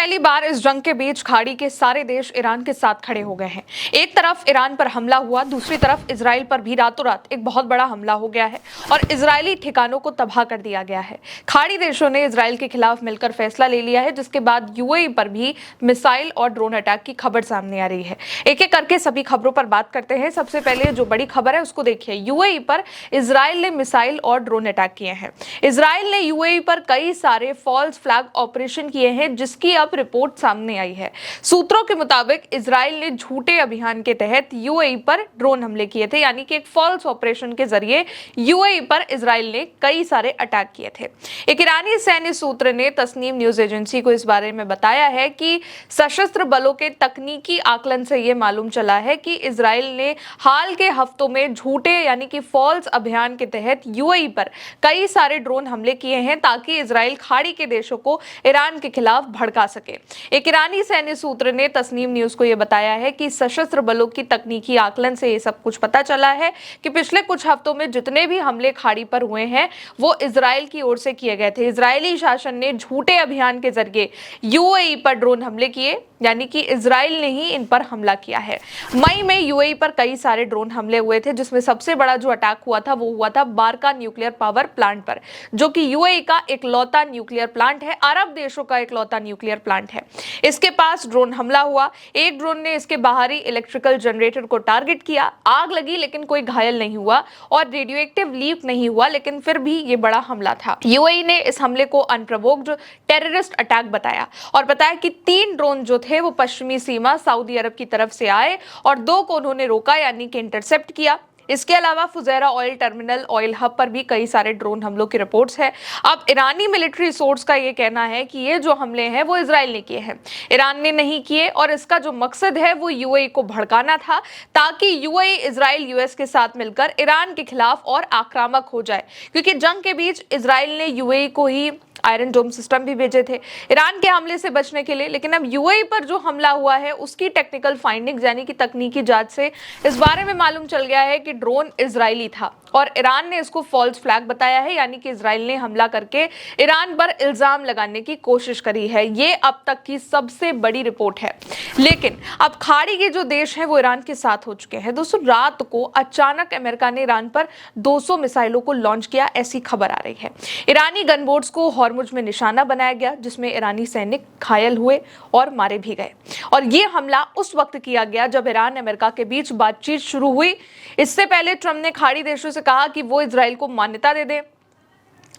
पहली बार इस जंग के बीच खाड़ी के सारे देश ईरान के साथ खड़े हो गए हैं। एक तरफ ईरान पर हमला हुआ, दूसरी तरफ इजराइल पर भी रातों रात एक बहुत बड़ा हमला हो गया है और इजरायली ठिकानों को तबाह कर दिया गया है। खाड़ी देशों ने इजराइल के खिलाफ मिलकर फैसला ले लिया है, जिसके बाद यूएई पर भी मिसाइल और ड्रोन अटैक की खबर सामने आ रही है। एक एक करके सभी खबरों पर बात करते हैं। सबसे पहले जो बड़ी खबर है उसको देखिए। यूएई पर इजराइल ने मिसाइल और ड्रोन अटैक किए हैं। इजराइल ने यूएई पर कई सारे फॉल्स फ्लैग ऑपरेशन किए हैं, जिसकी अब रिपोर्ट सामने आई है। सूत्रों के मुताबिक इजराइल ने झूठे अभियान के तहत यूएई पर ड्रोन हमले किए थे, यानी कि एक फॉल्स ऑपरेशन के जरिए यूएई पर इजराइल ने कई सारे अटैक किए थे। एक ईरानी सैन्य सूत्र ने तस्नीम न्यूज एजेंसी को इस बारे में बताया है कि सशस्त्र बलों के तकनीकी आकलन से यह मालूम चला है कि इजराइल ने हाल के हफ्तों में झूठे यानी कि फॉल्स अभियान के तहत यूएई पर कई सारे ड्रोन हमले किए हैं, ताकि इजराइल खाड़ी के देशों को ईरान के खिलाफ भड़का सके। एक ईरानी सैन्य सूत्र ने तस्नीम न्यूज को यह बताया है कि सशस्त्र बलों की तकनीकी आकलन से यह सब कुछ पता चला है कि पिछले कुछ हफ्तों में जितने भी हमले खाड़ी पर हुए हैं वो इजराइल की ओर से किए गए थे। इजरायली शासन ने झूठे अभियान के जरिए यूएई पर ड्रोन हमले किए, यानी कि इजराइल ने ही इन पर हमला किया है। मई में यूएई पर कई सारे ड्रोन हमले हुए थे, जिसमें सबसे बड़ा जो अटैक हुआ था वो हुआ था बारका न्यूक्लियर पावर प्लांट पर, जो कि यूएई का इकलौता न्यूक्लियर प्लांट है, अरब देशों का इकलौता न्यूक्लियर प्लांट है। इसके पास ड्रोन हमला हुआ। एक ड्रोन ने इसके बाहरी इलेक्ट्रिकल जनरेटर को टारगेट किया। आग लगी लेकिन कोई घायल नहीं हुआ और रेडियो एक्टिव लीक नहीं हुआ, लेकिन फिर भी ये बड़ा हमला था। यूएई ने इस हमले को अनप्रोवोक्ड टेररिस्ट अटैक बताया और बताया कि 3 ड्रोन जो थे वो पश्चिमी सीमा सऊदी अरब की तरफ से आए और 2 को उन्होंने रोका, यानी कि इंटरसेप्ट किया। इसके अलावा Fujairah oil terminal, oil hub पर भी कई सारे ड्रोन हमलों की रिपोर्ट्स है। अब ईरानी मिलिट्री सोर्स का ये कहना है कि ये जो हमले हैं वो इजराइल ने किए हैं, ईरान ने नहीं किए, और इसका जो मकसद है वो यूएई को भड़काना था, ताकि यूएई इजराइल यूएस के साथ मिलकर ईरान के खिलाफ और आक्रामक हो जाए, क्योंकि जंग के बीच इजराइल ने यूएई को ही आयरन डोम सिस्टम भी भेजे थे ईरान के हमले से बचने के लिए। लेकिन अब यूएई पर जो हमला हुआ है उसकी टेक्निकल फाइंडिंग्स यानी कि तकनीकी जांच से इस बारे में मालूम चल गया है कि ड्रोन इजरायली था और ईरान ने इसको फॉल्स फ्लैग बताया है, यानी कि इजराइल ने हमला करके ईरान पर इल्जाम लगाने की कोशिश करी है। ये अब तक की सबसे बड़ी रिपोर्ट है। लेकिन अब खाड़ी के जो देश हैं वो ईरान के साथ हो चुके हैं। दोस्तों, रात को अचानक अमेरिका ने ईरान पर 200 मिसाइलों को लॉन्च किया, ऐसी खबर आ रही है। ईरानी गनबोट्स को हॉर्मुज में निशाना बनाया गया, जिसमें ईरानी सैनिक घायल हुए और मारे भी गए। और ये हमला उस वक्त किया गया जब ईरान अमेरिका के बीच बातचीत शुरू हुई। इससे पहले ट्रंप ने खाड़ी देशों से कहा कि वो इजराइल को मान्यता दे दे,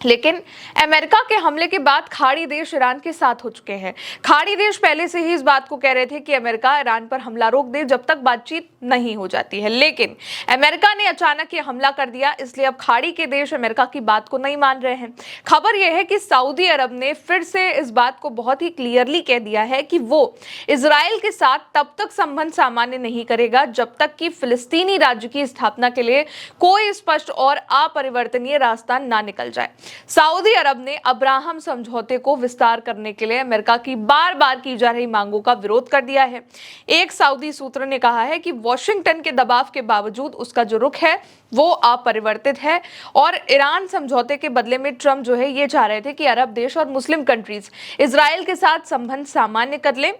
लेकिन अमेरिका के हमले के बाद खाड़ी देश ईरान के साथ हो चुके हैं। खाड़ी देश पहले से ही इस बात को कह रहे थे कि अमेरिका ईरान पर हमला रोक दे जब तक बातचीत नहीं हो जाती है, लेकिन अमेरिका ने अचानक ये हमला कर दिया, इसलिए अब खाड़ी के देश अमेरिका की बात को नहीं मान रहे हैं। खबर यह है कि सऊदी अरब ने फिर से इस बात को बहुत ही क्लियरली कह दिया है कि वो इजराइल के साथ तब तक संबंध सामान्य नहीं करेगा जब तक कि फिलिस्तीनी राज्य की स्थापना के लिए कोई स्पष्ट और अपरिवर्तनीय रास्ता ना निकल जाए। सऊदी अरब ने अब्राहम समझौते को विस्तार करने के लिए अमेरिका की बार बार की जा रही मांगों का विरोध कर दिया है। एक सऊदी सूत्र ने कहा है कि वॉशिंगटन के दबाव के बावजूद उसका जो रुख है वो अपरिवर्तित है और ईरान समझौते के बदले में ट्रंप जो है ये चाह रहे थे कि अरब देश और मुस्लिम कंट्रीज इजराइल के साथ संबंध सामान्य कर लें,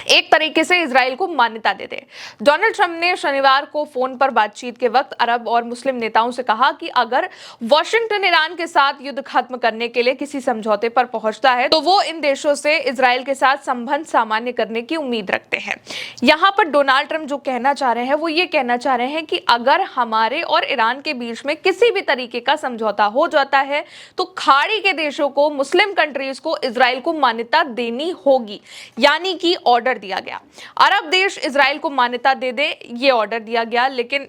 एक तरीके से इजराइल को मान्यता दे दे। डोनाल्ड ट्रंप ने शनिवार को फोन पर बातचीत के वक्त अरब और मुस्लिम नेताओं से कहा कि अगर वॉशिंगटन ईरान के साथ युद्ध खत्म करने के लिए किसी समझौते पर पहुंचता है तो वो इन देशों से इजराइल के साथ संबंध सामान्य करने की उम्मीद रखते हैं। यहाँ पर डोनाल्ड ट्रंप जो कहना चाह रहे हैं वो ये कहना चाह रहे हैं कि अगर हमारे और ईरान के बीच में किसी भी तरीके का समझौता हो जाता है तो खाड़ी के देशों को, मुस्लिम कंट्रीज को इजराइल को मान्यता देनी होगी, यानी कि ऑर्डर दिया गया। अरब देश इजराइल को मान्यता दे दे, ये ऑर्डर दिया गया, लेकिन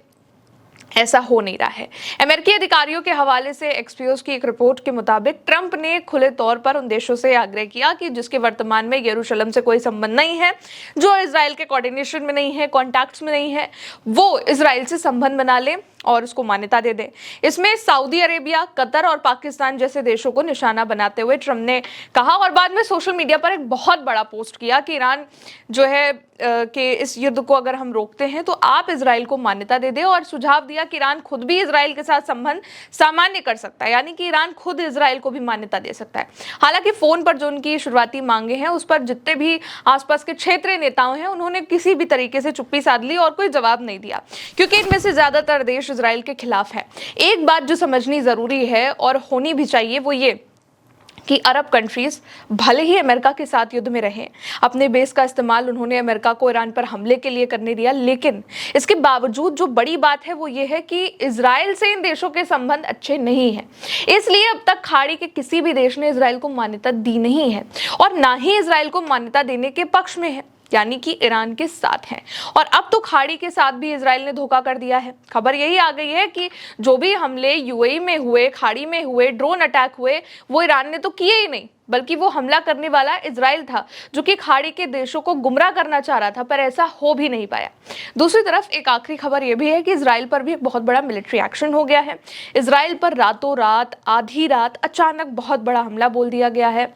ऐसा हो नहीं रहा है। अमेरिकी अधिकारियों के हवाले से एक्सपीओस की एक रिपोर्ट के मुताबिक ट्रंप ने खुले तौर पर उन देशों से आग्रह किया कि जिसके वर्तमान में यरूशलेम से कोई संबंध नहीं है, जो इजराइल के कोऑर्डिनेशन में नहीं है, कॉन्टैक्ट्स में नहीं है, वो इजराइल से संबंध बना ले और उसको मान्यता दे दें। इसमें सऊदी अरेबिया, कतर और पाकिस्तान जैसे देशों को निशाना बनाते हुए ट्रंप ने कहा और बाद में सोशल मीडिया पर एक बहुत बड़ा पोस्ट किया कि ईरान जो है कि इस युद्ध को अगर हम रोकते हैं तो आप इजराइल को मान्यता दे दें, और सुझाव दिया कि ईरान खुद भी इजराइल के साथ संबंध सामान्य कर सकता है, यानी कि ईरान खुद इजराइल को भी मान्यता दे सकता है। हालांकि फोन पर जो उनकी शुरुआती मांगे हैं उस पर जितने भी आसपास के क्षेत्रीय नेताओं हैं उन्होंने किसी भी तरीके से चुप्पी साध ली और कोई जवाब नहीं दिया, क्योंकि इनमें से ज्यादातर देश इजराइल के खिलाफ है। एक बात जो समझनी जरूरी है और होनी भी चाहिए वो ये कि अरब कंट्रीज भले ही अमेरिका के साथ युद्ध में रहे, अपने बेस का इस्तेमाल उन्होंने अमेरिका को ईरान पर हमले के लिए करने दिया, लेकिन इसके बावजूद जो बड़ी बात है वो ये है कि इजराइल से इन देशों के संबंध अच्छे नहीं हैं। इसलिए अब तक खाड़ी के किसी भी देश ने इजराइल को मान्यता दी नहीं है और ना ही इजराइल को मान्यता देने के पक्ष में है, यानी कि ईरान के साथ हैं। और अब तो खाड़ी के साथ भी इजराइल ने धोखा कर दिया है। खबर यही आ गई है कि जो भी हमले यूएई में हुए, खाड़ी में हुए, ड्रोन अटैक हुए, वो ईरान ने तो किए ही नहीं, बल्कि वो हमला करने वाला इजराइल था, जो कि खाड़ी के देशों को गुमराह करना चाह रहा था, पर ऐसा हो भी नहीं पाया। दूसरी तरफ एक आखिरी खबर यह भी है कि इजराइल पर भी एक बहुत बड़ा मिलिट्री एक्शन हो गया है। इजराइल पर रातों रात, आधी रात अचानक बहुत बड़ा हमला बोल दिया गया है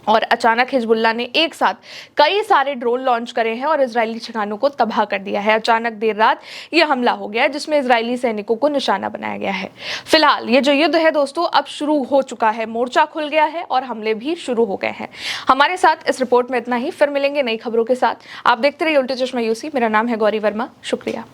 और अचानक हिजबुल्लाह ने एक साथ कई सारे ड्रोन लॉन्च करे हैं और इजरायली ठिकानों को तबाह कर दिया है। अचानक देर रात यह हमला हो गया है जिसमें इजरायली सैनिकों को निशाना बनाया गया है। फिलहाल ये जो युद्ध है दोस्तों अब शुरू हो चुका है, मोर्चा खुल गया है और हमले भी शुरू हो गए हैं। हमारे साथ इस रिपोर्ट में इतना ही, फिर मिलेंगे नई खबरों के साथ। आप देखते रहिए उल्टे चश्मा यूसी। मेरा नाम है गौरी वर्मा, शुक्रिया।